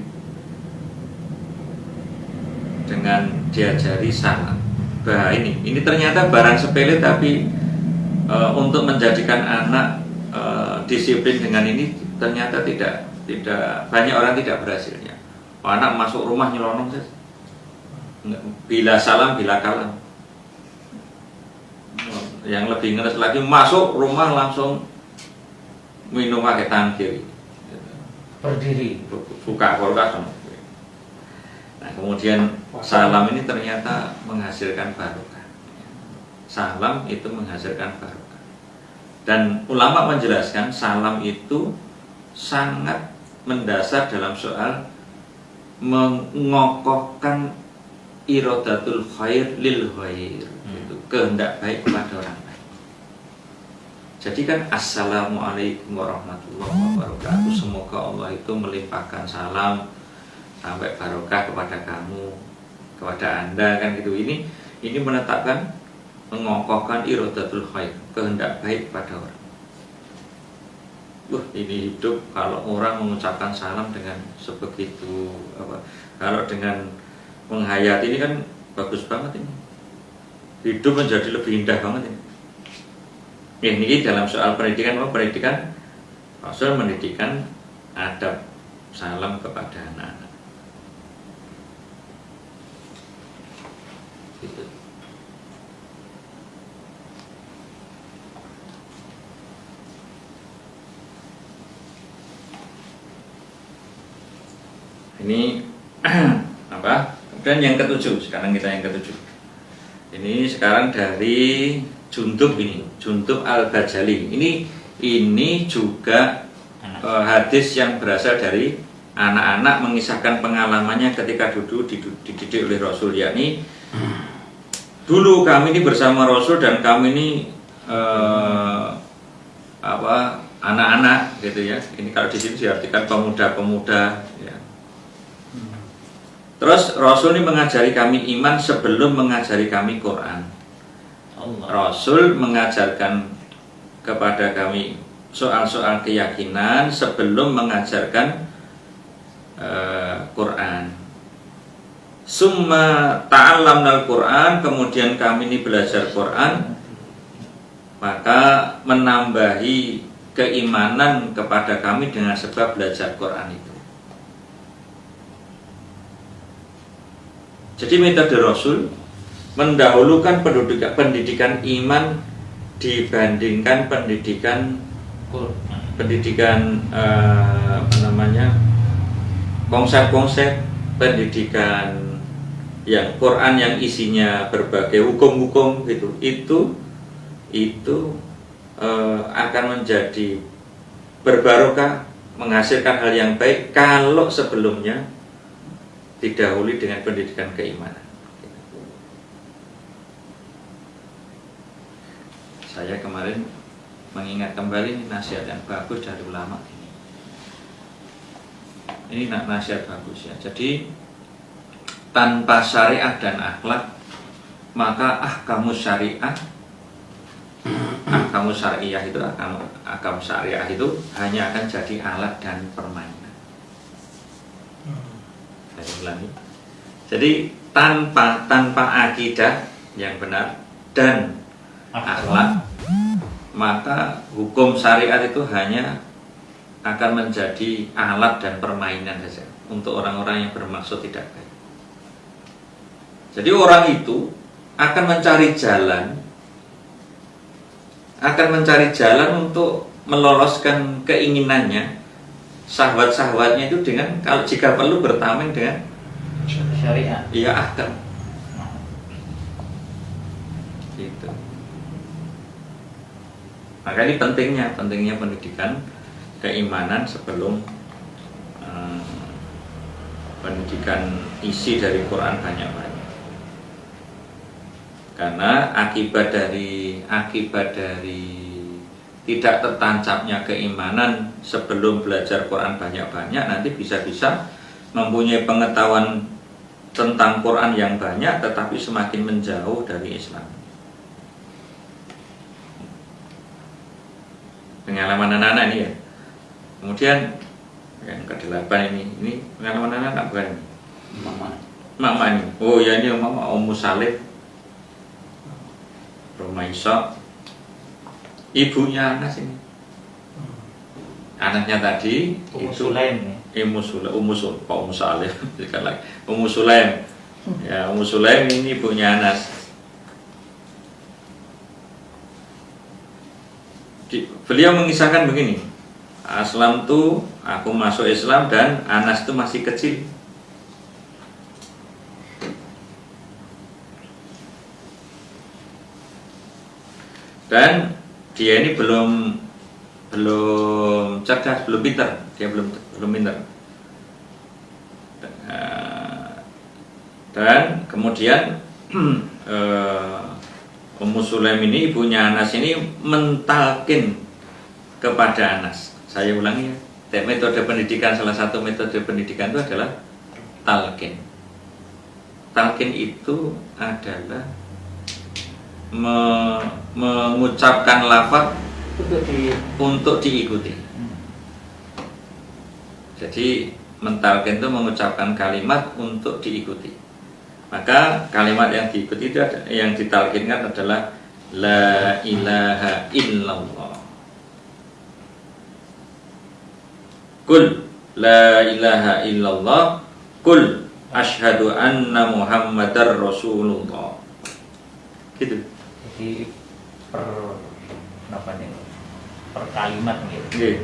dengan diajari salam. Bah, ini ternyata barang sepele, tapi untuk menjadikan anak disiplin dengan ini ternyata tidak banyak orang tidak berhasilnya. Anak masuk rumah nyelonong saja, bila salam bila kalam. Yang lebih ngeres lagi, masuk rumah langsung minum pakai tangan kiri, Berdiri. buka kulkas. Nah, kemudian salam ini ternyata menghasilkan barokah. Salam itu menghasilkan barokah. Dan ulama menjelaskan salam itu sangat mendasar dalam soal mengokohkan iradatul khair lil khair, itu kehendak baik kepada orang lain. Jadi kan assalamualaikum warahmatullahi wabarakatuh, semoga Allah itu melimpahkan salam sampai barokah kepada kamu, kepada Anda, kan gitu. Ini menetapkan, mengokohkan iradatul khair, kehendak baik pada orang. Ini hidup kalau orang mengucapkan salam dengan sebegitu kalau dengan menghayati ini kan bagus banget ini. Hidup menjadi lebih indah banget ini. Ini dalam soal pendidikan, pendidikan Rasul mendidikan adab salam kepada anak-anak. Gitu. Ini apa? Kemudian yang ketujuh, sekarang kita yang ketujuh. Ini sekarang dari Jundub ini, Jundub Al-Bajali. Ini juga hadis yang berasal dari anak-anak mengisahkan pengalamannya ketika duduk dididik oleh Rasul, yakni dulu kami ini bersama Rasul dan kami ini anak-anak gitu ya. Ini kalau di sini diartikan pemuda-pemuda ya. Terus Rasul ini mengajari kami iman sebelum mengajari kami Quran. Rasul mengajarkan kepada kami soal-soal keyakinan sebelum mengajarkan Quran. Summa ta'allamnal Quran, kemudian kami ini belajar Quran, maka menambahi keimanan kepada kami dengan sebab belajar Quran itu. Jadi metode Rasul mendahulukan pendidikan iman dibandingkan pendidikan konsep-konsep pendidikan yang Quran yang isinya berbagai hukum-hukum gitu. Itu akan menjadi berbarokah, menghasilkan hal yang baik kalau sebelumnya didahului dengan pendidikan keimanan. Saya kemarin mengingat kembali nasihat yang bagus dari ulama ini. Ini nasihat bagus ya. Jadi tanpa syariat dan akhlak, maka ahkamu syariah, ahkamu syariah itu ahkam syariah itu hanya akan jadi alat dan permainan. Saya ulangi. Jadi tanpa akidah yang benar dan akhlak, maka hukum syariat itu hanya akan menjadi alat dan permainan saja untuk orang-orang yang bermaksud tidak baik. Jadi orang itu akan mencari jalan untuk meloloskan keinginannya, syahwat-syahwatnya itu dengan, kalau jika perlu bertameng dengan syariat. Iya, ahkam. Gitu. Maka ini pentingnya pendidikan keimanan sebelum pendidikan isi dari Quran banyak-banyak. Karena akibat dari tidak tertancapnya keimanan sebelum belajar Quran banyak-banyak, nanti bisa-bisa mempunyai pengetahuan tentang Quran yang banyak tetapi semakin menjauh dari Islam. pengalaman anak-anak ini ya. Kemudian yang ke-8 ini pengalaman anak-anak bukan ini. Mama ini. Oh ya ini Mama Ummu Salim Romaisa, ibunya Anas ini. Anaknya tadi Ummu itu Sulaim ya. Ummu Salim Ummu Sulaim. Ya, Ummu Sulaim ini ibunya Anas. Beliau mengisahkan begini, Aslam tuh aku masuk Islam dan Anas tuh masih kecil. Dan dia ini belum cerdas, belum pintar, dia belum pintar. Dan kemudian Ummu Sulaim ini ibunya Anas ini mentalkin kepada Anas. Saya ulangi ya, metode pendidikan, salah satu metode pendidikan itu adalah talqin. Talqin itu adalah mengucapkan lafaz untuk diikuti. Jadi mentalqin itu mengucapkan kalimat untuk diikuti. Maka kalimat yang diikuti itu yang ditalqinkan adalah la ilaha illallah. Qul la ilaha illallah, qul asyhadu anna Muhammadar Rasulullah. Gitu. Jadi per kalimat gitu. Nggih.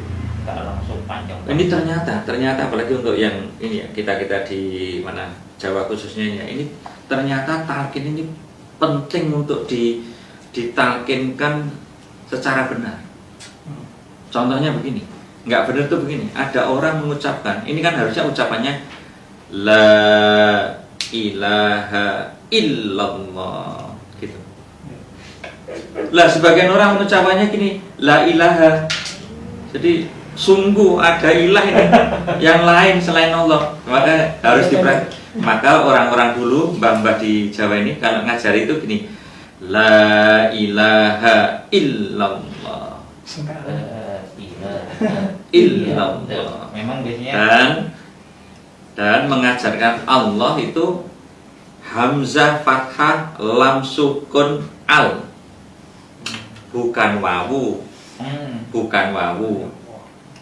Enggak langsung panjang. Ini ternyata apalagi untuk yang ini ya, kita di mana Jawa khususnya ya, ini ternyata talqin ini penting untuk ditalqinkan secara benar. Contohnya begini, nggak benar tuh begini, ada orang mengucapkan, ini kan harusnya ucapannya la ilaha illallah gitu. Lah sebagian orang mengucapannya gini, la ilaha. Jadi sungguh ada ilah ini yang lain selain Allah, maka harus diperhatikan. Maka orang-orang dulu, mbah-mbah di Jawa ini kalau ngajari itu gini, la ilaha illallah, illallah. Memang biasanya dan mengajarkan Allah itu hamzah fathah lam sukun al, bukan wawu, bukan wawu.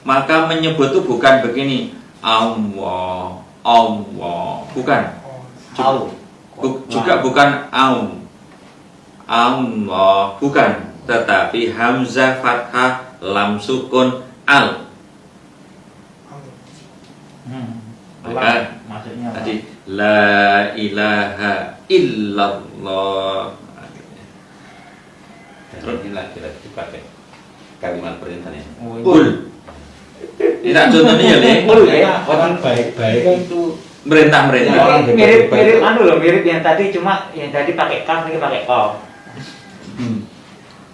Maka menyebut itu bukan begini Allah, bukan. Juga bukan Allah, bukan. Tetapi hamzah fathah lam sukun al. Maka maksudnya apa? tadi la ilaha illallah. Terus ini lagi pakai kalimat perintahnya. Qul. Tidak contohnya ya, Le. Orang baik-baik itu Merintah-merintah. Mirip mirip yang tadi, cuma yang tadi pakai kaf, ini pakai qaf.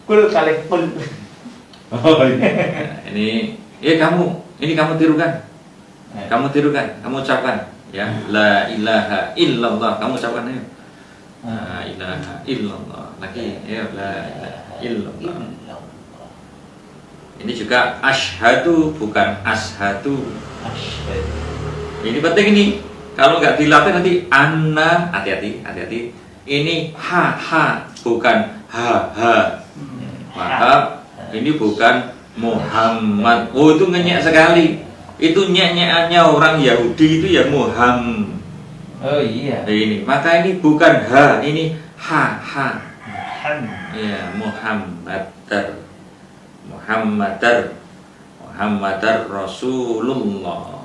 Kul kali kul. Oh ini. Nah, ini kamu tirukan. Kamu ucapkan ya, la ilaha illallah, kamu ucapkan ayo. La ilaha illallah. Lagi ya, la ilaha illallah. Ini juga asyhadu bukan ashadu. Ini penting ini. Kalau nggak dilatih nanti anna, hati-hati. Ini ha bukan ha. Maka ini bukan Muhammad. Oh itu ngenyek sekali. Itu nyek-nyekannya orang Yahudi itu ya Muhammad. Oh iya. Ini maka ini bukan ha, ini ha. Ya Muhammadar Rasulullah.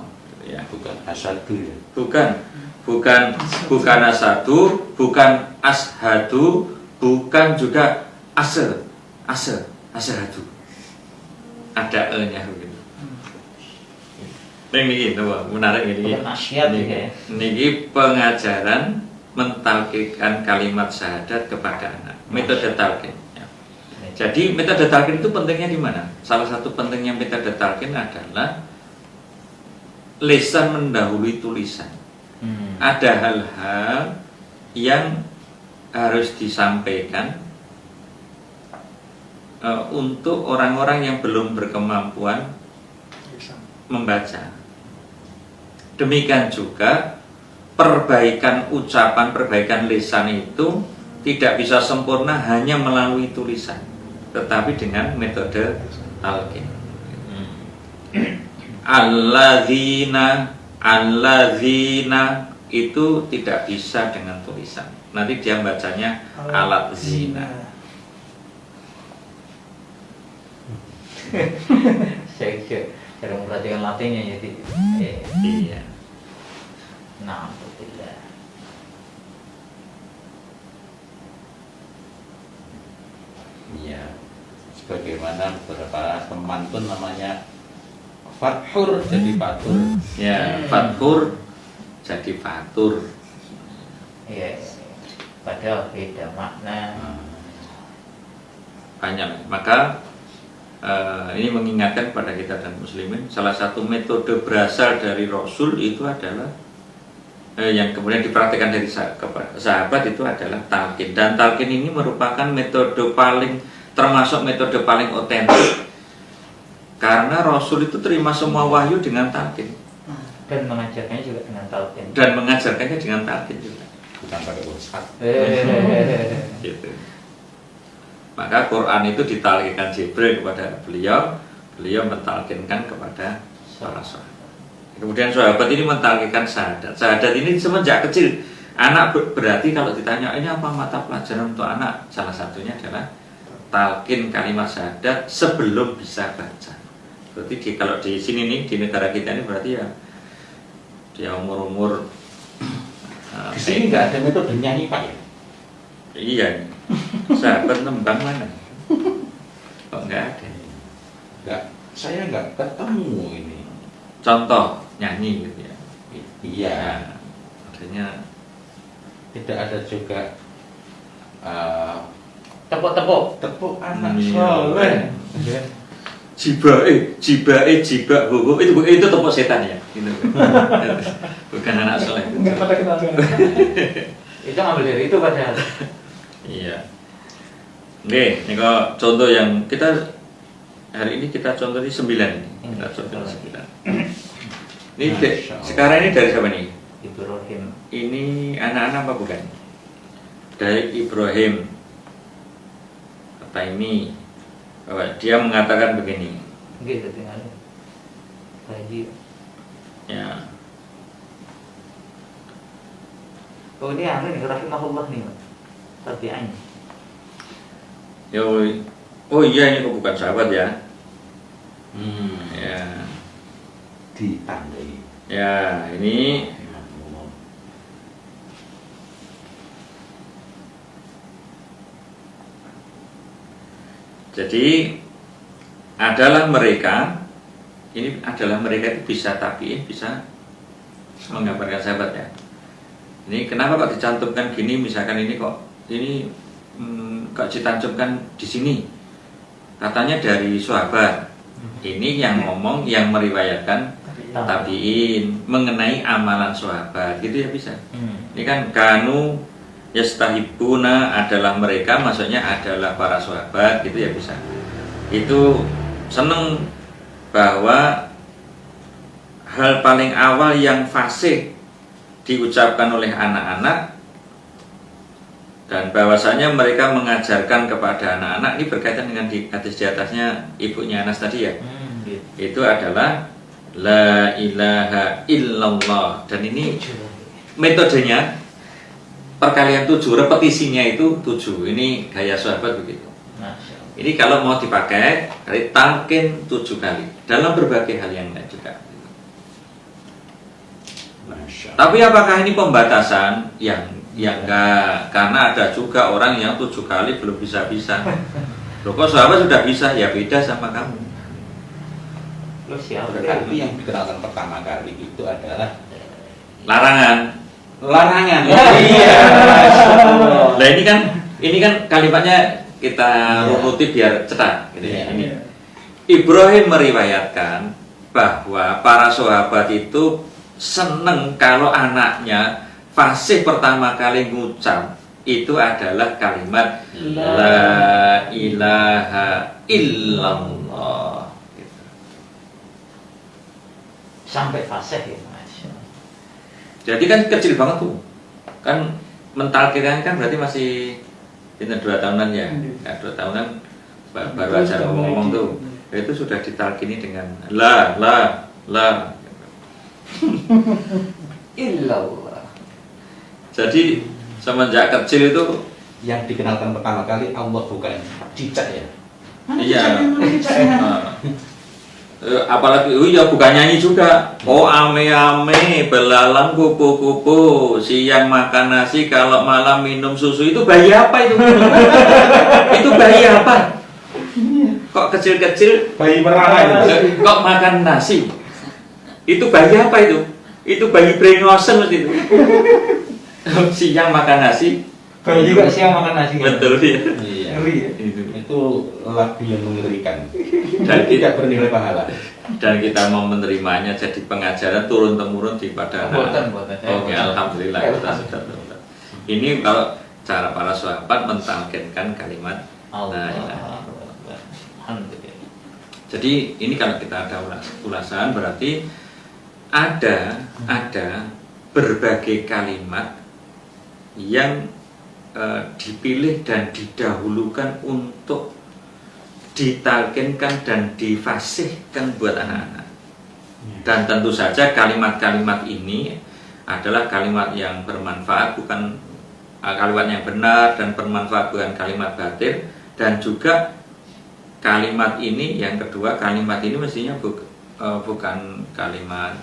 Ya, bukan asadu ya. Bukan asadu, bukan ashadu, bukan juga ashadu. Ada e-nya begitu. Ini menarik ini. Ini pengajaran mentalqinkan kalimat syahadat kepada anak. Metode talqin. Ya. Jadi metode talqin itu pentingnya di mana? Salah satu pentingnya metode talqin adalah lisan mendahului tulisan. Ada hal-hal yang harus disampaikan untuk orang-orang yang belum berkemampuan membaca. Demikian juga perbaikan ucapan, perbaikan lisan itu tidak bisa sempurna hanya melalui tulisan, tetapi dengan metode talqin. Alladzina itu tidak bisa dengan tulisan. Nanti dia bacanya alat zina. Saya cara memperhatikan latinnya jadi. Iya. Nah, tidak. Iya. Sebagaimana beberapa teman tuh namanya fathur jadi fatur. Ya, fathur jadi fatur. Iya. Padahal beda makna. Banyak. Maka ini mengingatkan kepada kita dan muslimin, salah satu metode berasal dari Rasul itu adalah yang kemudian dipraktikkan dari sahabat itu adalah talqin. Dan talqin ini merupakan metode termasuk metode paling otentik, karena Rasul itu terima semua wahyu dengan talqin Dan mengajarkannya juga dengan talqin. dan mengajarkannya dengan talqin juga. Bukan pakai ustaz. Gitu. Maka Quran itu ditalqinkan Jibril kepada beliau, beliau mentalqinkan kepada para sahabat. Kemudian sahabat ini mentalqinkan syahadat. Syahadat ini semenjak kecil. Anak berarti kalau ditanya ini apa mata pelajaran untuk anak, salah satunya adalah talqin kalimat syahadat sebelum bisa baca. Berarti kalau di sini nih di negara kita ini berarti ya dia umur Di sini nggak ada metode nyanyi Pak ya? iya. Sahabat nembang mana? Kok nggak ada? Nggak, saya nggak ketemu ini. Contoh nyanyi gitu ya. Iya. Artinya Tidak ada juga Tepuk-tepuk. tepuk anak Iya. soleh. jibak bobo itu tepuk setan ya. Gitu. Bukan anak soleh. Enggak pada kenal kan. Itu ngambil dari itu padahal. Iya. Oke, ini kok contoh yang kita hari ini kita contoh di 9 ini. Kita contoh 9. Ini sekarang ini dari siapa nih? Ibrahim. Ini anak-anak apa bukan? Dari Ibrahim. Kata ini bahwa dia mengatakan begini. Gitu tinggal. Tadi. Ya. Oh ini nih rahimahullah nih. Tabi'an. Oh iya ini kok bukan sahabat ya? Ya. Ditandai. Ya ini jadi adalah mereka itu bisa tabiin, bisa menggambarkan sahabat ya. Ini kenapa kok dicantumkan gini? Misalkan ini kok dicantumkan di sini. Katanya dari sahabat. Ini yang ngomong, yang meriwayatkan tabiin mengenai amalan sahabat, gitu ya bisa. Ini kan kanu yastahibuna adalah mereka, maksudnya adalah para sahabat, gitu ya bisa. Itu seneng bahwa hal paling awal yang fasih diucapkan oleh anak-anak dan bahwasanya mereka mengajarkan kepada anak-anak, ini berkaitan dengan di atasnya ibunya Anas tadi ya. Itu adalah la ilaha illallah, dan ini metodenya perkalian 7, repetisinya itu 7. Ini gaya sahabat begitu. Ini kalau mau dipakai talqin 7 kali dalam berbagai hal yang lain juga. Tapi apakah ini pembatasan? Yang enggak, karena ada juga orang yang 7 kali belum bisa-bisa. Loh kok sahabat sudah bisa? Ya beda sama kamu. Lu siapa? Tapi yang dikenalkan pertama kali itu adalah Larangan. Iya. Nah ini kan kalimatnya kita runuti biar cetak gitu ya. Ini Ibrahim meriwayatkan bahwa para sahabat itu seneng kalau anaknya fasih pertama kali ngucap itu adalah kalimat La ilaha illallah. Gitu. Sampai fasih ya, Masya. Jadi kan kecil banget tuh. Kan mentalkinkan kan berarti masih 2 tahunan ya. Ya 2 tahunan baru Itu aja sudah mulai ngomong tuh. Itu sudah ditalkini dengan la. Illallah. Jadi semenjak kecil itu Yang dikenalkan pertama kali Allah bukan cicak ya. iya. Apalagi ya bukan nyanyi juga. Oh ame-ame belalang kupu-kupu, siang makan nasi, kalau malam minum susu. Itu bayi apa itu? Itu bayi apa? Kok kecil-kecil Bayi merah itu. kok makan nasi? Itu bayi apa itu? Itu bayi brengosen itu. Siang makan nasi. Bayi juga siang makan nasi. Betul dia. Iya. Ngeri ya? Itu lagu yang mengerikan. Dan Tidak bernilai pahala. Dan kita mau menerimanya jadi pengajaran turun temurun di pada anak. Buatan. Oke, alhamdulillah kita sudah tahu. Ini kalau cara para sahabat mentalkinkan kalimat La ilaha illallah. Alhamdulillah. Jadi ini kalau kita ada ulasan berarti ada berbagai kalimat yang dipilih dan didahulukan untuk ditalkinkan dan difasihkan buat anak-anak. Dan tentu saja kalimat-kalimat ini adalah kalimat yang bermanfaat, bukan kalimat yang benar dan bermanfaat, bukan kalimat batil. Dan juga kalimat ini, yang kedua, kalimat ini mestinya bukan kalimat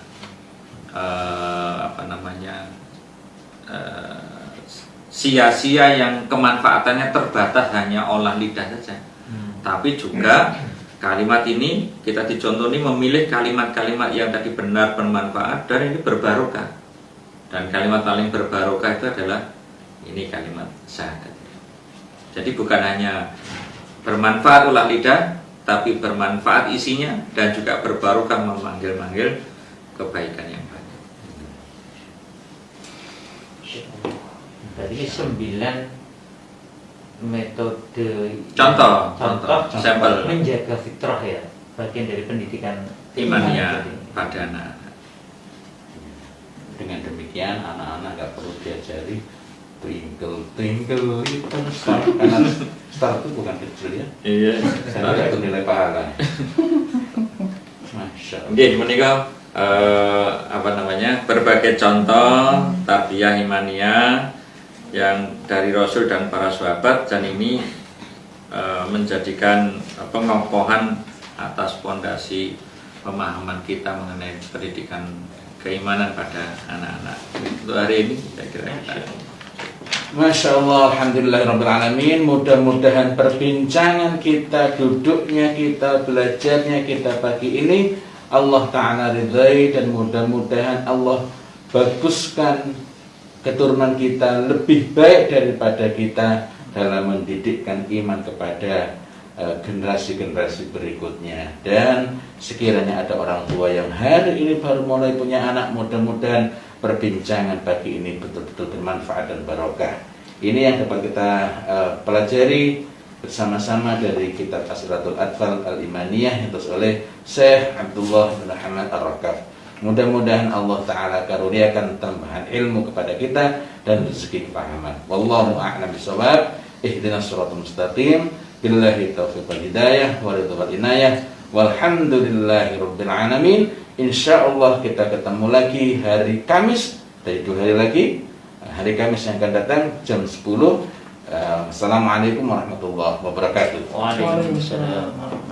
sia-sia yang kemanfaatannya terbatas hanya olah lidah saja. Tapi juga kalimat ini kita dicontoni memilih kalimat-kalimat yang tadi benar, bermanfaat, dan ini berbarokah. Dan kalimat paling berbarokah itu adalah ini kalimat syahadat. Jadi bukan hanya bermanfaat olah lidah, tapi bermanfaat isinya dan juga berbarokah memanggil-manggil kebaikan yang banyak. Berarti 9 metode Contoh sampel menjaga fitrah ya, bagian dari pendidikan imannya pada anak-anak. Dengan demikian anak-anak nggak perlu diajari twinkle little star, karena star itu bukan kecil ya. Iya. Saya tidak nilai pahala. Masya Allah. Oke, menikah berbagai contoh tarbiyah imaniyah yang dari Rasul dan para sahabat, dan ini menjadikan pengokohan atas fondasi pemahaman kita mengenai pendidikan keimanan pada anak-anak. Untuk hari ini saya kira kita Masya Allah, alhamdulillahirrabbilalamin. Mudah-mudahan perbincangan kita, duduknya kita, belajarnya kita pagi ini Allah Ta'ala ridhai, dan mudah-mudahan Allah baguskan keturunan kita lebih baik daripada kita dalam mendidikkan iman kepada generasi-generasi berikutnya. Dan sekiranya ada orang tua yang hari ini baru mulai punya anak, mudah-mudahan perbincangan pagi ini betul-betul bermanfaat dan barokah. Ini yang dapat kita pelajari bersama-sama dari kitab Asiratul Atfal Al-Imaniyah yang ditulis oleh Syekh Abdullah bin Ahmad Ar-Rakaf. Mudah-mudahan Allah Ta'ala karuniakan tambahan ilmu kepada kita dan rezeki kepahaman. Wallahu a'lam bishawab. Ihdinas siratal mustaqim. Billahi taufiq wal hidayah wa ridha wal inayah. Walhamdulillahi rabbil alamin. Insyaallah kita ketemu lagi hari Kamis, dari 2 hari lagi, hari Kamis yang akan datang jam 10. Assalamualaikum warahmatullahi wabarakatuh. Waalaikumsalam.